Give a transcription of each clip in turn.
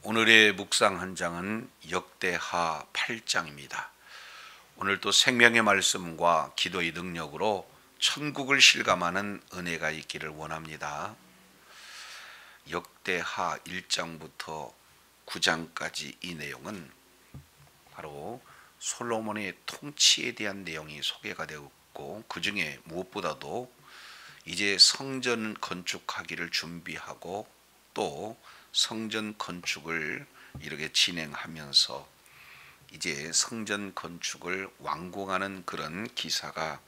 오늘의 묵상 한 장은 역대하 8장입니다. 오늘도 생명의 말씀과 기도의 능력으로 천국을 실감하는 은혜가 있기를 원합니다. 역대하 1장부터 9장까지 이 내용은 바로 솔로몬의 통치에 대한 내용이 소개가 되어 있고, 그 중에 무엇보다도 이제 성전 건축하기를 준비하고 또 성전 건축을 이렇게 진행하면서 이제 성전 건축을 완공하는 그런 기사가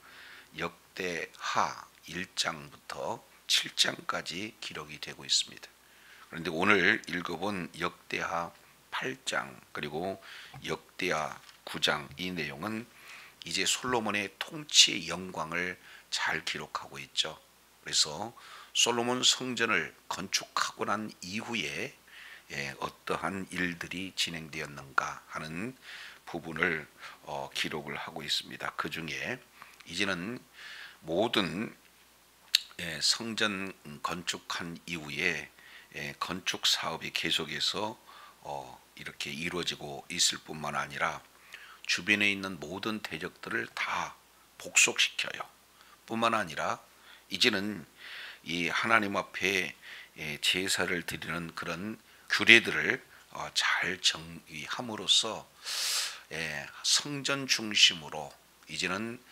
역대하 1장부터 7장까지 기록이 되고 있습니다. 그런데 오늘 읽어본 역대하 8장 그리고 역대하 9장 이 내용은 이제 솔로몬의 통치의 영광을 잘 기록하고 있죠. 그래서 솔로몬 성전을 건축하고 난 이후에 어떠한 일들이 진행되었는가 하는 부분을 기록을 하고 있습니다. 그 중에 이제는 모든 성전 건축한 이후에 건축 사업이 계속해서 이렇게 이루어지고 있을 뿐만 아니라 주변에 있는 모든 대적들을 다 복속시켜요. 뿐만 아니라 이제는 이 하나님 앞에 제사를 드리는 그런 규례들을 잘 정의함으로써 성전 중심으로 이제는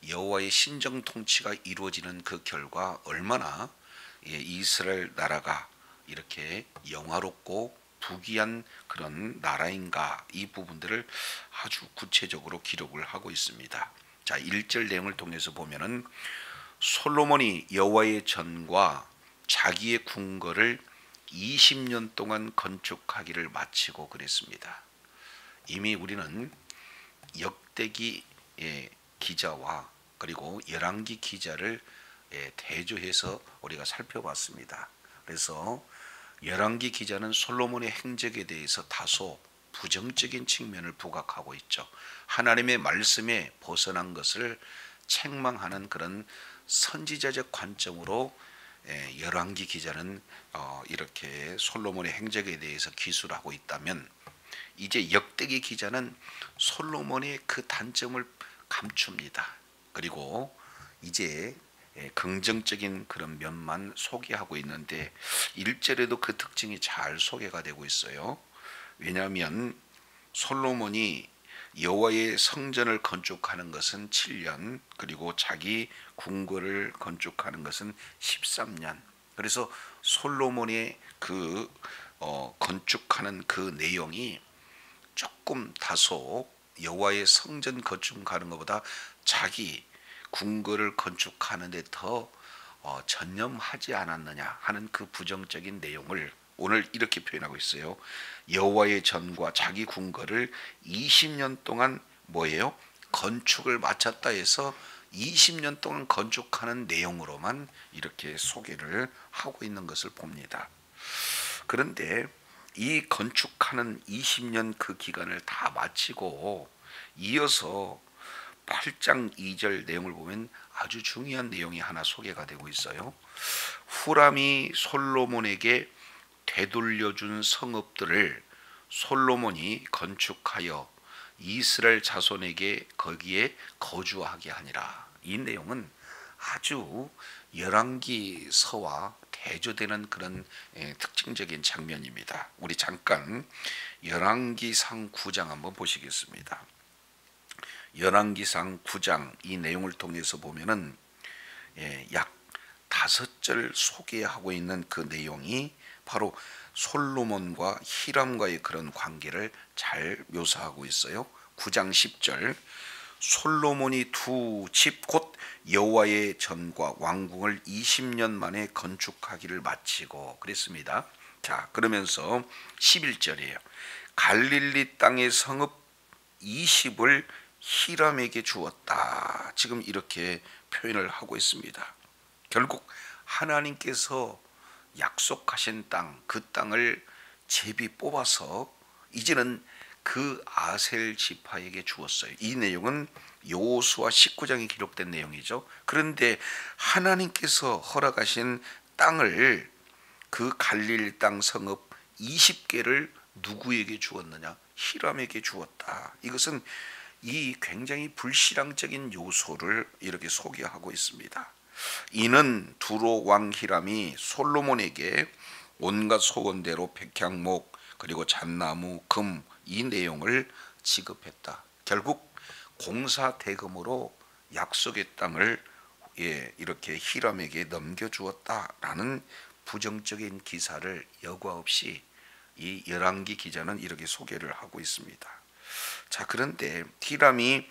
여호와의 신정 통치가 이루어지는 그 결과 얼마나 이스라엘 나라가 이렇게 영화롭고 부귀한 그런 나라인가, 이 부분들을 아주 구체적으로 기록을 하고 있습니다. 자, 1절 내용을 통해서 보면은 솔로몬이 여호와의 전과 자기의 궁궐을 20년 동안 건축하기를 마치고 그랬습니다. 이미 우리는 역대기 기자와 그리고 열왕기 기자를 대조해서 우리가 살펴봤습니다. 그래서 열왕기 기자는 솔로몬의 행적에 대해서 다소 부정적인 측면을 부각하고 있죠. 하나님의 말씀에 벗어난 것을 책망하는 그런 선지자적 관점으로 열왕기 기자는 이렇게 솔로몬의 행적에 대해서 기술하고 있다면, 이제 역대기 기자는 솔로몬의 그 단점을 감춥니다. 그리고 이제 긍정적인 그런 면만 소개하고 있는데 1절에도 그 특징이 잘 소개가 되고 있어요. 왜냐하면 솔로몬이 여호와의 성전을 건축하는 것은 7년, 그리고 자기 궁궐을 건축하는 것은 13년. 그래서 솔로몬의 그 건축하는 그 내용이 조금 다소 여호와의 성전 건축하는 것보다 자기 궁궐을 건축하는데 더 전념하지 않았느냐 하는 그 부정적인 내용을 오늘 이렇게 표현하고 있어요. 여호와의 전과 자기 궁궐을 20년 동안 뭐예요? 건축을 마쳤다 해서 20년 동안 건축하는 내용으로만 이렇게 소개를 하고 있는 것을 봅니다. 그런데 이 건축하는 20년 그 기간을 다 마치고 이어서 8장 2절 내용을 보면 아주 중요한 내용이 하나 소개가 되고 있어요. 후람이 솔로몬에게 되돌려준 성읍들을 솔로몬이 건축하여 이스라엘 자손에게 거기에 거주하게 하니라. 이 내용은 아주 열왕기서와 대조되는 그런 특징적인 장면입니다. 우리 잠깐 열왕기상 9장 한번 보시겠습니다. 열왕기상 9장 이 내용을 통해서 보면은 약 5절 소개하고 있는 그 내용이 바로 솔로몬과 히람과의 그런 관계를 잘 묘사하고 있어요. 9장 10절 솔로몬이 두 집 곧 여호와의 전과 왕궁을 20년 만에 건축하기를 마치고 그랬습니다. 자, 그러면서 11절이에요. 갈릴리 땅의 성읍 20을 히람에게 주었다. 지금 이렇게 표현을 하고 있습니다. 결국 하나님께서 약속하신 땅, 그 땅을 제비 뽑아서 이제는 그 아셀 지파에게 주었어요. 이 내용은 여호수아 19장에 기록된 내용이죠. 그런데 하나님께서 허락하신 땅을, 그 갈릴리 땅 성읍 20개를 누구에게 주었느냐? 히람에게 주었다. 이것은 이 굉장히 불신앙적인 요소를 이렇게 소개하고 있습니다. 이는 두로 왕 히람이 솔로몬에게 온갖 소원대로 백향목 그리고 잣나무, 금 이 내용을 지급했다. 결국 공사 대금으로 약속의 땅을 이렇게 히람에게 넘겨주었다라는 부정적인 기사를 여과 없이 이 열왕기 기자는 이렇게 소개를 하고 있습니다. 자, 그런데 히람이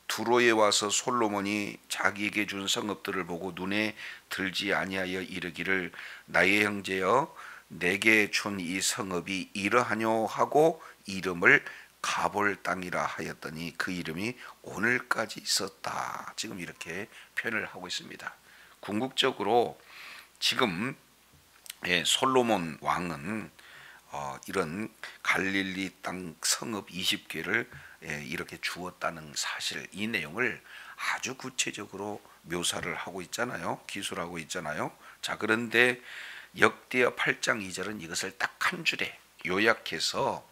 두로에 와서 솔로몬이 자기에게 준 성읍들을 보고 눈에 들지 아니하여 이르기를 나의 형제여 내게 준 이 성읍이 이러하뇨 하고 이름을 가볼 땅이라 하였더니 그 이름이 오늘까지 있었다. 지금 이렇게 표현을 하고 있습니다. 궁극적으로 지금 솔로몬 왕은 이런 갈릴리 땅 성읍 20개를 이렇게 주었다는 사실, 이 내용을 아주 구체적으로 묘사를 하고 있잖아요. 기술하고 있잖아요. 자, 그런데 역대하 8장 2절은 이것을 딱 한 줄에 요약해서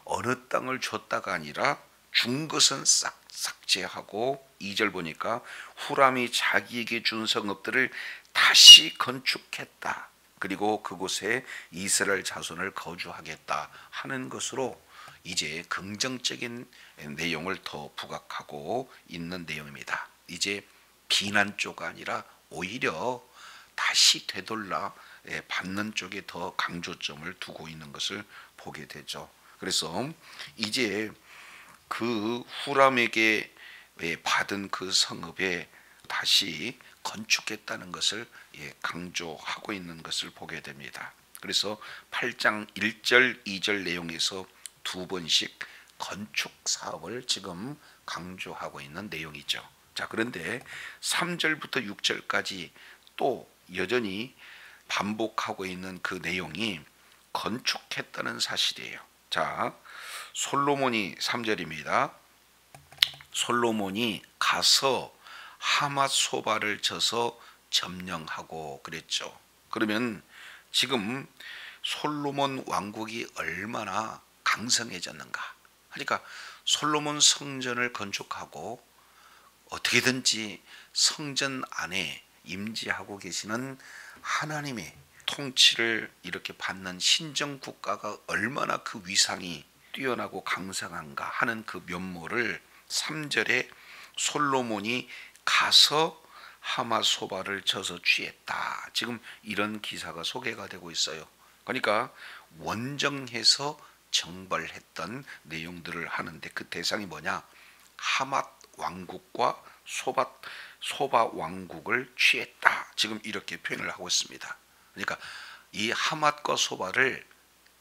어느 땅을 줬다가 아니라 준 것은 싹 삭제하고 2절 보니까 후람이 자기에게 준 성읍들을 다시 건축했다. 그리고 그곳에 이스라엘 자손을 거주하겠다 하는 것으로 이제 긍정적인 내용을 더 부각하고 있는 내용입니다. 이제 비난 쪽 아니라 오히려 다시 되돌라 받는 쪽에 더 강조점을 두고 있는 것을 보게 되죠. 그래서 이제 그 후람에게 받은 그 성읍에 다시 건축했다는 것을 강조하고 있는 것을 보게 됩니다. 그래서 8장 1절 2절 내용에서 두 번씩 건축 사업을 지금 강조하고 있는 내용이죠. 자, 그런데 3절부터 6절까지 또 여전히 반복하고 있는 그 내용이 건축했다는 사실이에요. 자, 솔로몬이 3절입니다. 솔로몬이 가서 하맛 소바를 쳐서 점령하고 그랬죠. 그러면 지금 솔로몬 왕국이 얼마나 강성해졌는가. 그러니까 솔로몬 성전을 건축하고 어떻게든지 성전 안에 임재하고 계시는 하나님의 통치를 이렇게 받는 신정 국가가 얼마나 그 위상이 뛰어나고 강성한가 하는 그 면모를 3절에 솔로몬이 가서 하마소바를 쳐서 취했다. 지금 이런 기사가 소개가 되고 있어요. 그러니까 원정해서 정벌했던 내용들을 하는데 그 대상이 뭐냐? 하맛 왕국과 소바 왕국을 취했다. 지금 이렇게 표현을 하고 있습니다. 그러니까 이 하맛과 소바를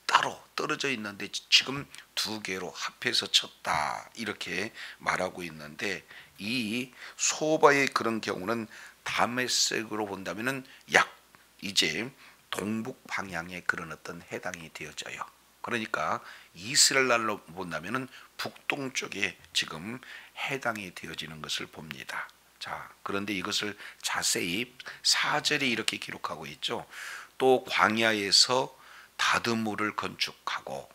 따로 떨어져 있는데 지금 두 개로 합해서 쳤다. 이렇게 말하고 있는데 이 소바의 그런 경우는 다메섹으로 본다면은 약 이제 동북 방향의 그런 어떤 해당이 되어져요. 그러니까 이스라엘로 본다면은 북동쪽에 지금 해당이 되어지는 것을 봅니다. 자, 그런데 이것을 자세히 4절에 이렇게 기록하고 있죠. 또 광야에서 다드모를 건축하고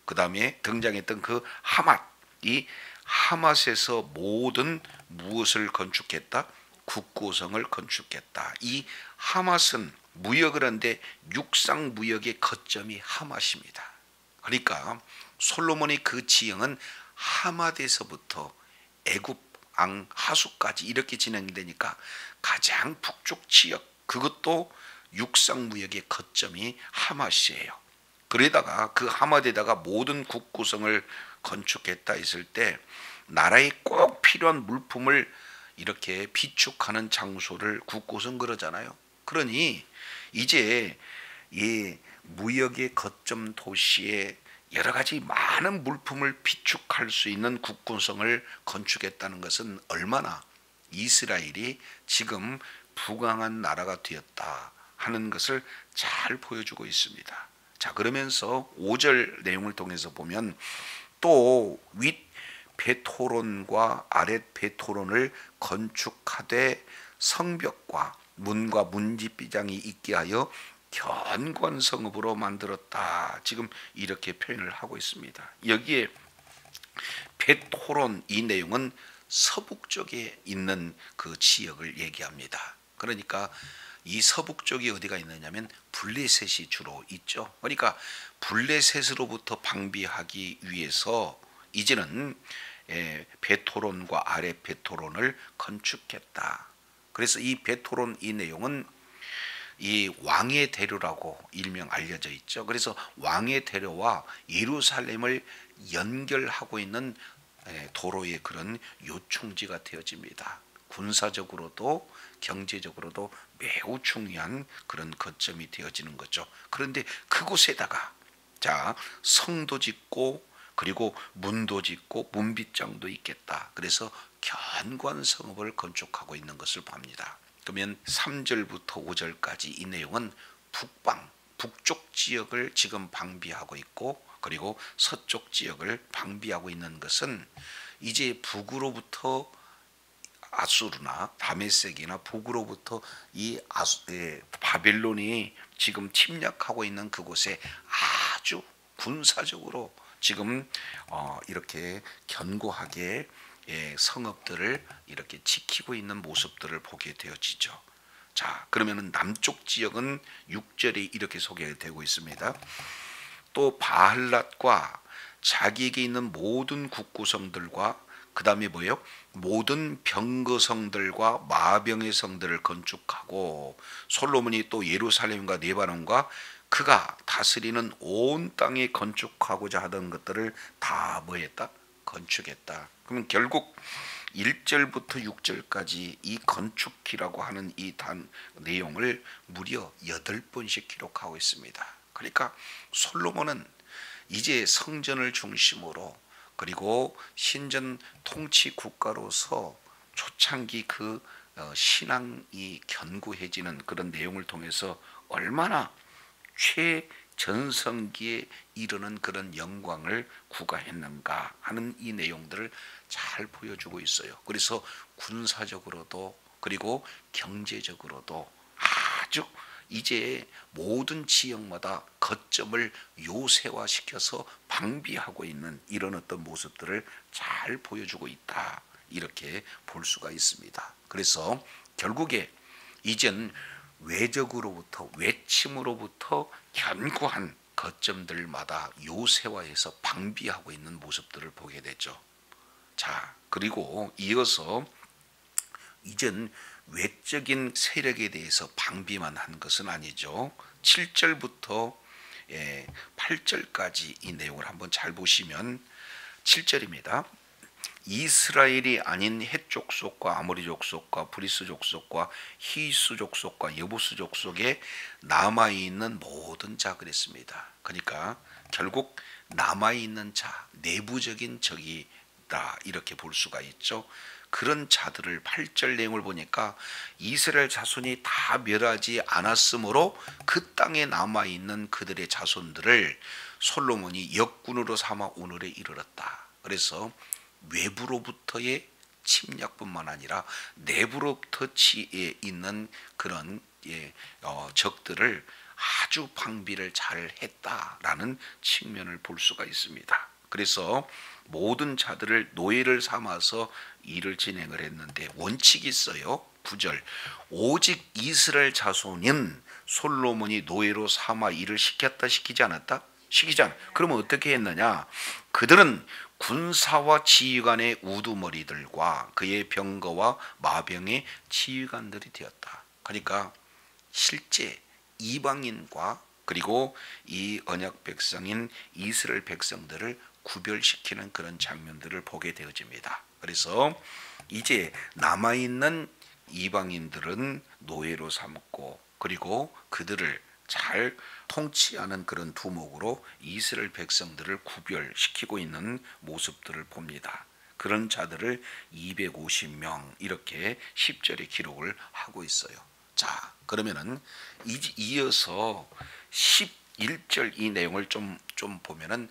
그 다음에 등장했던 그 하맛, 이 하맛에서 모든 무엇을 건축했다? 국고성을 건축했다. 이 하맛은 무역을 하는데 육상 무역의 거점이 하맛입니다. 그러니까 솔로몬의 그 지형은 하맛에서부터 애굽 앙 하수까지 이렇게 진행되니까 가장 북쪽 지역, 그것도 육상 무역의 거점이 하맛이에요. 그러다가 그 하맛에다가 모든 국구성을 건축했다 했을 때 나라에 꼭 필요한 물품을 이렇게 비축하는 장소를 국구성 그러잖아요. 그러니 이제 이 무역의 거점 도시에 여러 가지 많은 물품을 비축할 수 있는 국군성을 건축했다는 것은 얼마나 이스라엘이 지금 부강한 나라가 되었다 하는 것을 잘 보여주고 있습니다. 자, 그러면서 5절 내용을 통해서 보면 또 윗 베토론과 아랫 베토론을 건축하되 성벽과 문과 문지비장이 있게 하여 견고한 성읍으로 만들었다. 지금 이렇게 표현을 하고 있습니다. 여기에 벳호론 이 내용은 서북쪽에 있는 그 지역을 얘기합니다. 그러니까 이 서북쪽이 어디가 있느냐면 블레셋이 주로 있죠. 그러니까 블레셋으로부터 방비하기 위해서 이제는 벳호론과 아래 벳호론을 건축했다. 그래서 이 벳호론 이 내용은 이 왕의 대로라고 일명 알려져 있죠. 그래서 왕의 대로와 예루살렘을 연결하고 있는 도로의 그런 요충지가 되어집니다. 군사적으로도 경제적으로도 매우 중요한 그런 거점이 되어지는 거죠. 그런데 그곳에다가 자 성도 짓고 그리고 문도 짓고 문빗장도 있겠다. 그래서 견고한 성읍을 건축하고 있는 것을 봅니다. 그러면 3절부터 5절까지 이 내용은 북쪽 지역을 지금 방비하고 있고 그리고 서쪽 지역을 방비하고 있는 것은 이제 북으로부터 아수르나 다메섹이나 북으로부터 이 바벨론이 지금 침략하고 있는 그곳에 아주 군사적으로 지금 이렇게 견고하게 성읍들을 이렇게 지키고 있는 모습들을 보게 되어지죠. 자, 그러면은 남쪽 지역은 6절에 이렇게 소개되고 있습니다. 또 바할랏과 자기에게 있는 모든 국구성들과 그 다음에 뭐예요? 모든 병거성들과 마병의 성들을 건축하고 솔로몬이 또 예루살렘과 레바논과 그가 다스리는 온 땅에 건축하고자 하던 것들을 다 뭐했다? 건축했다. 그러면 결국 1절부터 6절까지 이 건축기라고 하는 이 내용을 무려 8번씩 기록하고 있습니다. 그러니까 솔로몬은 이제 성전을 중심으로 그리고 신전 통치 국가로서 초창기 그 신앙이 견고해지는 그런 내용을 통해서 얼마나 최전성기에 이르는 그런 영광을 구가했는가 하는 이 내용들을 잘 보여주고 있어요. 그래서 군사적으로도 그리고 경제적으로도 아주 이제 모든 지역마다 거점을 요새화시켜서 방비하고 있는 이런 어떤 모습들을 잘 보여주고 있다. 이렇게 볼 수가 있습니다. 그래서 결국에 이젠 외적으로부터 외침으로부터 견고한 거점들마다 요새화해서 방비하고 있는 모습들을 보게 되죠. 자, 그리고 이어서 이젠 외적인 세력에 대해서 방비만 한 것은 아니죠. 7절부터 8절까지 이 내용을 한번 잘 보시면 7절입니다. 이스라엘이 아닌 헷 족속과 아모리 족속과 브리스 족속과 히수 족속과 여부스 족속에 남아있는 모든 자 그랬습니다. 그러니까 결국 남아있는 자, 내부적인 적이다 이렇게 볼 수가 있죠. 그런 자들을 8절 내용을 보니까 이스라엘 자손이 다 멸하지 않았으므로 그 땅에 남아있는 그들의 자손들을 솔로몬이 역군으로 삼아 오늘에 이르렀다. 그래서 외부로부터의 침략뿐만 아니라 내부로부터 있는 그런 적들을 아주 방비를 잘 했다라는 측면을 볼 수가 있습니다. 그래서 모든 자들을 노예를 삼아서 일을 진행을 했는데 원칙이 있어요. 9절 오직 이스라엘 자손은 솔로몬이 노예로 삼아 일을 시켰다 시키지 않았다? 시키지 않았다. 그러면 어떻게 했느냐? 그들은 군사와 지휘관의 우두머리들과 그의 병거와 마병의 지휘관들이 되었다. 그러니까 실제 이방인과 그리고 이 언약 백성인 이스라엘 백성들을 구별시키는 그런 장면들을 보게 되어집니다. 그래서 이제 남아있는 이방인들은 노예로 삼고 그리고 그들을 잘 통치하는 그런 두목으로 이스라엘 백성들을 구별시키고 있는 모습들을 봅니다. 그런 자들을 250명 이렇게 10절에 기록을 하고 있어요. 자, 그러면은 이어서 11절 이 내용을 좀 보면은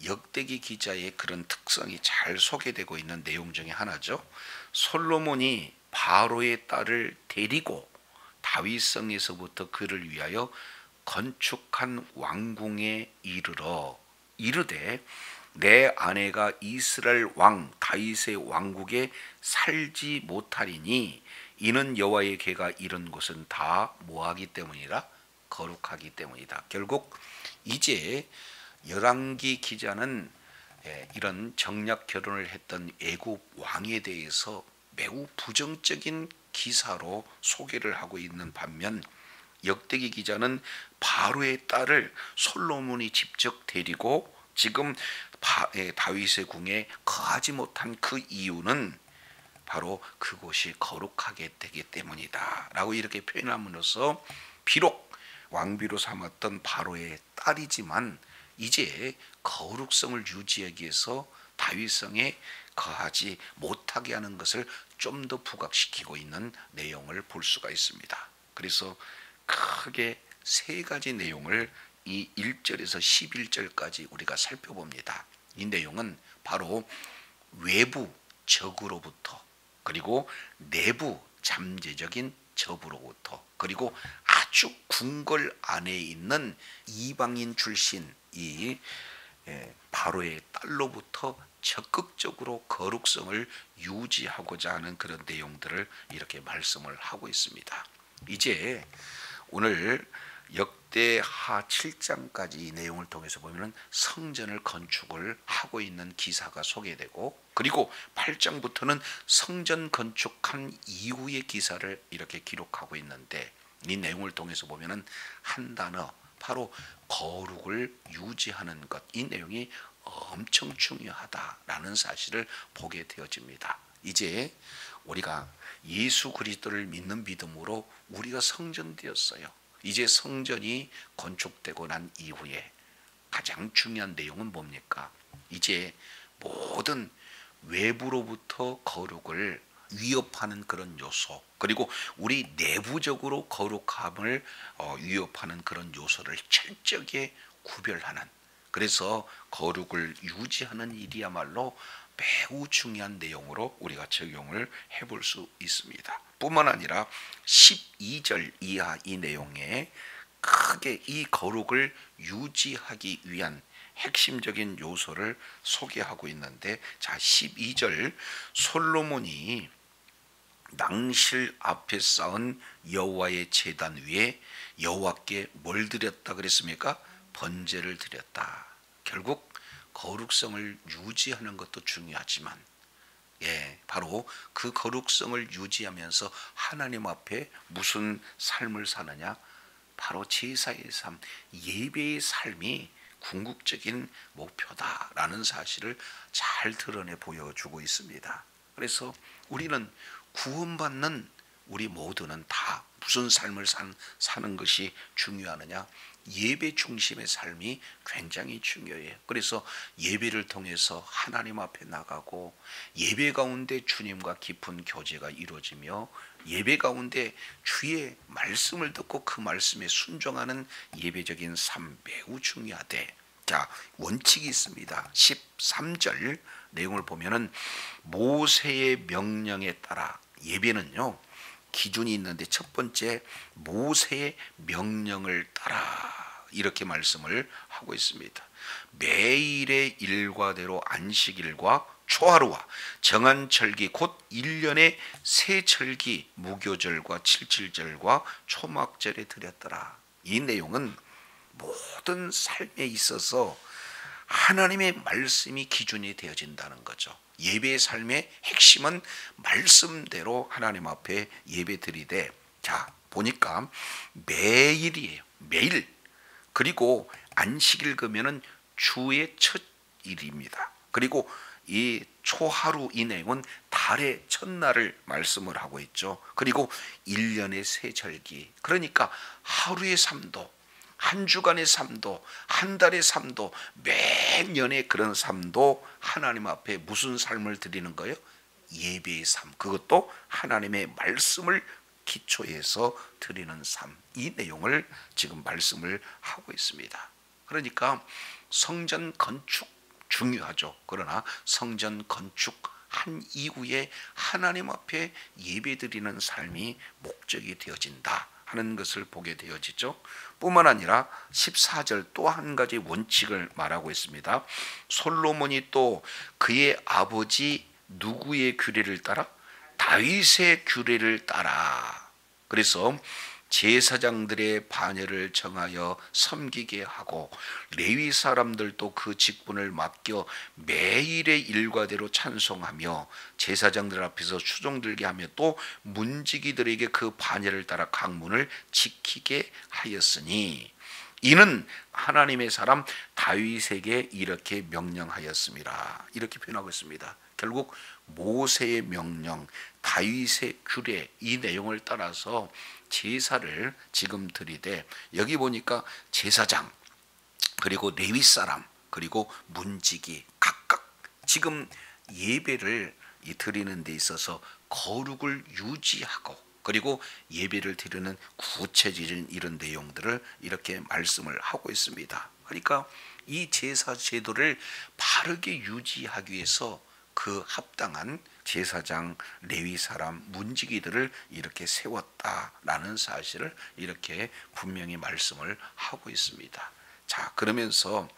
역대기 기자의 그런 특성이 잘 소개되고 있는 내용 중에 하나죠. 솔로몬이 바로의 딸을 데리고 다윗성에서부터 그를 위하여 건축한 왕궁에 이르러 이르되 내 아내가 이스라엘 왕 다윗의 왕국에 살지 못하리니 이는 여호와의 궤가 이른 곳은 다 뭐하기 때문이라? 거룩하기 때문이다. 결국 이제 열왕기 기자는 이런 정략 결혼을 했던 애굽 왕에 대해서 매우 부정적인 기사로 소개를 하고 있는 반면 역대기 기자는 바로의 딸을 솔로몬이 직접 데리고 지금 다윗의 궁에 거하지 못한 그 이유는 바로 그곳이 거룩하게 되기 때문이다 라고 이렇게 표현함으로써 비록 왕비로 삼았던 바로의 딸이지만 이제 거룩성을 유지하기 위해서 다윗성에 거하지 못하게 하는 것을 좀 더 부각시키고 있는 내용을 볼 수가 있습니다. 그래서 크게 세 가지 내용을 이 1절에서 11절까지 우리가 살펴봅니다. 이 내용은 바로 외부 적으로부터, 그리고 내부 잠재적인 적으로부터, 그리고 아주 궁궐 안에 있는 이방인 출신 이 바로의 딸로부터 적극적으로 거룩성을 유지하고자 하는 그런 내용들을 이렇게 말씀을 하고 있습니다. 이제 오늘 역대하 7장까지 이 내용을 통해서 보면 성전을 건축을 하고 있는 기사가 소개되고, 그리고 8장부터는 성전 건축한 이후의 기사를 이렇게 기록하고 있는데, 이 내용을 통해서 보면 한 단어, 바로 거룩을 유지하는 것, 이 내용이 엄청 중요하다라는 사실을 보게 되어집니다. 이제 우리가 예수 그리스도를 믿는 믿음으로 우리가 성전되었어요. 이제 성전이 건축되고 난 이후에 가장 중요한 내용은 뭡니까? 이제 모든 외부로부터 거룩을 위협하는 그런 요소, 그리고 우리 내부적으로 거룩함을 위협하는 그런 요소를 철저하게 구별하는, 그래서 거룩을 유지하는 일이야말로 매우 중요한 내용으로 우리가 적용을 해볼 수 있습니다. 뿐만 아니라 12절 이하 이 내용에 크게 이 거룩을 유지하기 위한 핵심적인 요소를 소개하고 있는데, 자 12절, 솔로몬이 낭실 앞에 쌓은 여호와의 제단 위에 여호와께 뭘 드렸다 그랬습니까? 번제를 드렸다. 결국 거룩성을 유지하는 것도 중요하지만 바로 그 거룩성을 유지하면서 하나님 앞에 무슨 삶을 사느냐? 바로 제사의 삶, 예배의 삶이 궁극적인 목표다라는 사실을 잘 드러내 보여주고 있습니다. 그래서 우리는 구원받는 우리 모두는 다 무슨 삶을 사는 것이 중요하느냐? 예배 중심의 삶이 굉장히 중요해요. 그래서 예배를 통해서 하나님 앞에 나가고, 예배 가운데 주님과 깊은 교제가 이루어지며, 예배 가운데 주의 말씀을 듣고 그 말씀에 순종하는 예배적인 삶 매우 중요하대. 자, 원칙이 있습니다. 13절 내용을 보면은 모세의 명령에 따라, 예배는요 기준이 있는데 첫 번째 모세의 명령을 따라 이렇게 말씀을 하고 있습니다. 매일의 일과대로 안식일과 초하루와 정한 절기 곧 1년의 세 절기 무교절과 칠칠절과 초막절에 드렸더라. 이 내용은 모든 삶에 있어서 하나님의 말씀이 기준이 되어진다는 거죠. 예배의 삶의 핵심은 말씀대로 하나님 앞에 예배 드리되, 자 보니까 매일이에요. 매일. 그리고 안식일 그러면은 주의 첫 일입니다. 그리고 이 초하루 이 내용은 달의 첫날을 말씀을 하고 있죠. 그리고 1년의 세 절기, 그러니까 하루의 삶도, 한 주간의 삶도, 한 달의 삶도, 매년의 그런 삶도 하나님 앞에 무슨 삶을 드리는 거예요? 예배의 삶. 그것도 하나님의 말씀을 기초해서 드리는 삶. 이 내용을 지금 말씀을 하고 있습니다. 그러니까 성전 건축 중요하죠. 그러나 성전 건축한 이후에 하나님 앞에 예배드리는 삶이 목적이 되어진다 하는 것을 보게 되어지죠. 뿐만 아니라 14절 또 한 가지 원칙을 말하고 있습니다. 솔로몬이 또 그의 아버지 누구의 규례를 따라? 다윗의 규례를 따라. 그래서 제사장들의 반열을 정하여 섬기게 하고 레위 사람들도 그 직분을 맡겨 매일의 일과대로 찬송하며 제사장들 앞에서 추종 들게 하며 또 문지기들에게 그 반열을 따라 각 문을 지키게 하였으니 이는 하나님의 사람 다윗에게 이렇게 명령하였습니다. 이렇게 표현하고 있습니다. 결국 모세의 명령, 다윗의 규례, 이 내용을 따라서 제사를 지금 드리되, 여기 보니까 제사장 그리고 레위 사람 그리고 문지기 각각 지금 예배를 드리는 데 있어서 거룩을 유지하고 그리고 예배를 드리는 구체적인 이런 내용들을 이렇게 말씀을 하고 있습니다. 그러니까 이 제사 제도를 바르게 유지하기 위해서 그 합당한 제사장, 레위 사람, 문지기들을 이렇게 세웠다라는 사실을 이렇게 분명히 말씀을 하고 있습니다. 자, 그러면서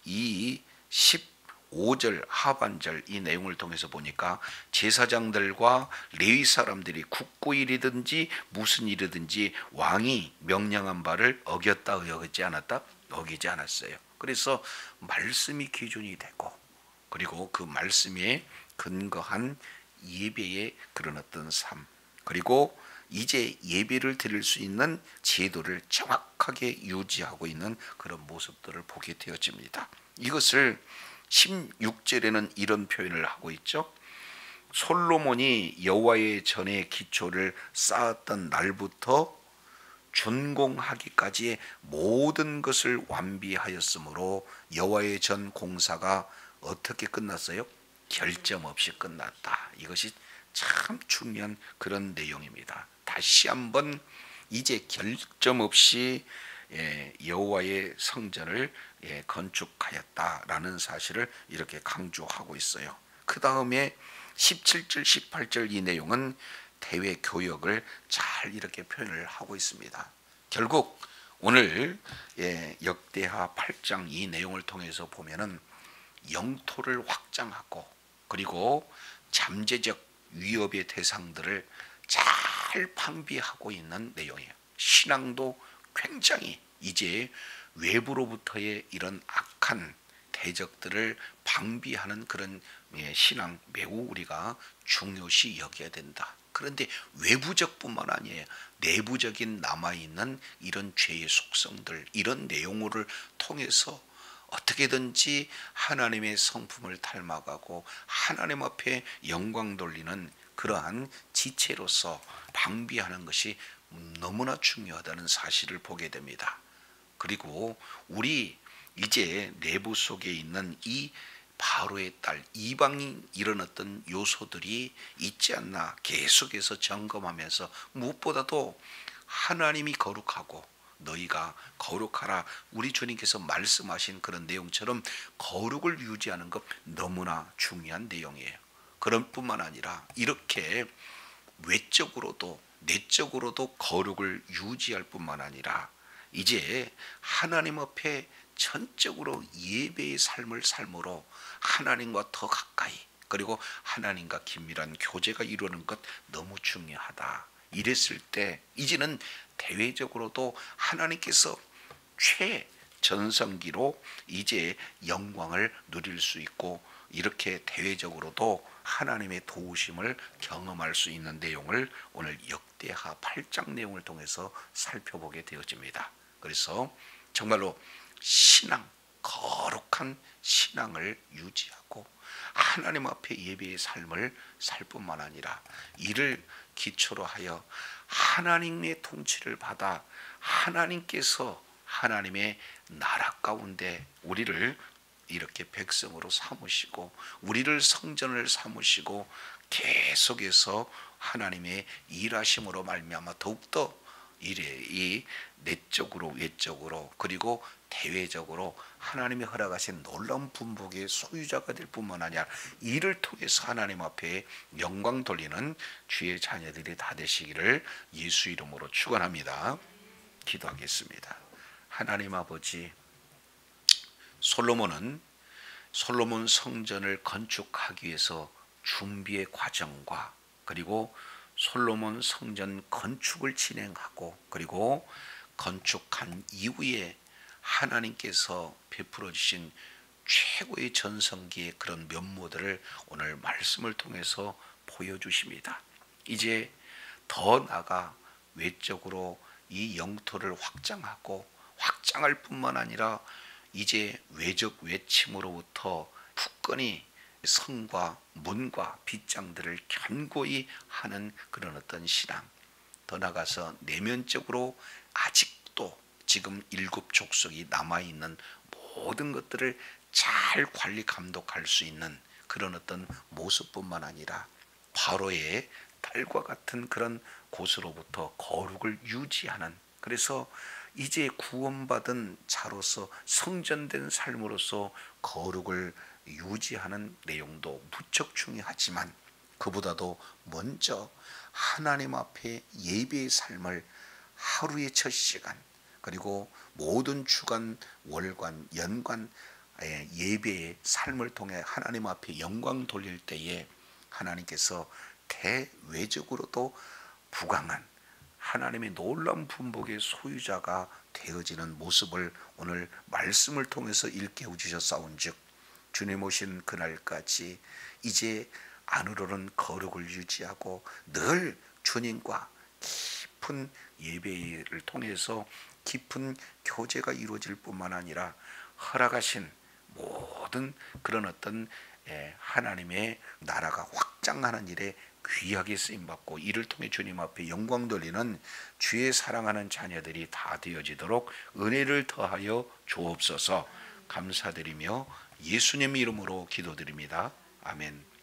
이 15절 하반절 이 내용을 통해서 보니까 제사장들과 레위 사람들이 국고일이든지 무슨 일이든지 왕이 명령한 바를 어겼다 어기지 않았다? 어기지 않았어요. 그래서 말씀이 기준이 되고 그리고 그 말씀에 근거한 예배의 그런 어떤 삶, 그리고 이제 예배를 드릴 수 있는 제도를 정확하게 유지하고 있는 그런 모습들을 보게 되어집니다. 이것을 16절에는 이런 표현을 하고 있죠. 솔로몬이 여호와의 전의 기초를 쌓았던 날부터 준공하기까지의 모든 것을 완비하였으므로 여호와의 전 공사가 어떻게 끝났어요? 결점 없이 끝났다. 이것이 참 중요한 그런 내용입니다. 다시 한번 이제 결점 없이 여호와의 성전을 건축하였다라는 사실을 이렇게 강조하고 있어요. 그 다음에 17절 18절 이 내용은 대외 교역을 잘 이렇게 표현을 하고 있습니다. 결국 오늘 역대하 8장 이 내용을 통해서 보면은 영토를 확장하고 그리고 잠재적 위협의 대상들을 잘 방비하고 있는 내용이에요. 신앙도 굉장히 이제 외부로부터의 이런 악한 대적들을 방비하는 그런 신앙 매우 우리가 중요시 여겨야 된다. 그런데 외부적뿐만 아니에요. 내부적인 남아있는 이런 죄의 속성들, 이런 내용을 통해서 어떻게든지 하나님의 성품을 닮아가고 하나님 앞에 영광 돌리는 그러한 지체로서 방비하는 것이 너무나 중요하다는 사실을 보게 됩니다. 그리고 우리 이제 내부 속에 있는 이 바로의 딸 이방인 이런 어떤 요소들이 있지 않나 계속해서 점검하면서 무엇보다도 하나님이 거룩하고 너희가 거룩하라 우리 주님께서 말씀하신 그런 내용처럼 거룩을 유지하는 것 너무나 중요한 내용이에요. 그럴 뿐만 아니라 이렇게 외적으로도 내적으로도 거룩을 유지할 뿐만 아니라 이제 하나님 앞에 전적으로 예배의 삶을 삶으로 하나님과 더 가까이 그리고 하나님과 긴밀한 교제가 이루어지는 것 너무 중요하다. 이랬을 때 이제는 대외적으로도 하나님께서 최전성기로 이제 영광을 누릴 수 있고 이렇게 대외적으로도 하나님의 도우심을 경험할 수 있는 내용을 오늘 역대하 8장 내용을 통해서 살펴보게 되어집니다. 그래서 정말로 신앙, 거룩한 신앙을 유지하고 하나님 앞에 예배의 삶을 살 뿐만 아니라 이를 기초로 하여 하나님의 통치를 받아 하나님께서 하나님의 나라 가운데 우리를 이렇게 백성으로 삼으시고 우리를 성전을 삼으시고 계속해서 하나님의 일하심으로 말미암아 더욱더 이 내적으로 외적으로 그리고 대외적으로 하나님이 허락하신 놀라운 분복의 소유자가 될 뿐만 아니라 이를 통해서 하나님 앞에 영광 돌리는 주의 자녀들이 다 되시기를 예수 이름으로 축원합니다. 기도하겠습니다. 하나님 아버지, 솔로몬 성전을 건축하기 위해서 준비의 과정과 그리고 솔로몬 성전 건축을 진행하고 그리고 건축한 이후에 하나님께서 베풀어 주신 최고의 전성기의 그런 면모들을 오늘 말씀을 통해서 보여주십니다. 이제 더 나아가 외적으로 이 영토를 확장할 뿐만 아니라 이제 외적 외침으로부터 굳건히 성과 문과 빗장들을 견고히 하는 그런 어떤 신앙, 더 나아가서 내면적으로 아직도 지금 7족속이 남아있는 모든 것들을 잘 관리 감독할 수 있는 그런 어떤 모습뿐만 아니라 바로의 딸과 같은 그런 곳으로부터 거룩을 유지하는, 그래서 이제 구원받은 자로서 성전된 삶으로서 거룩을 유지하는 내용도 무척 중요하지만 그보다도 먼저 하나님 앞에 예배의 삶을 하루의 첫 시간 그리고 모든 주간, 월간, 연간 예배의 삶을 통해 하나님 앞에 영광 돌릴 때에 하나님께서 대외적으로도 부강한 하나님의 놀라운 분복의 소유자가 되어지는 모습을 오늘 말씀을 통해서 일깨워 주셨사온즉 주님 오신 그날까지 이제 안으로는 거룩을 유지하고 늘 주님과 깊은 예배를 통해서 깊은 교제가 이루어질 뿐만 아니라 허락하신 모든 그런 어떤 하나님의 나라가 확장하는 일에 귀하게 쓰임받고 이를 통해 주님 앞에 영광 돌리는 주의 사랑하는 자녀들이 다 되어지도록 은혜를 더하여 주옵소서. 감사드리며 예수님 이름으로 기도드립니다. 아멘.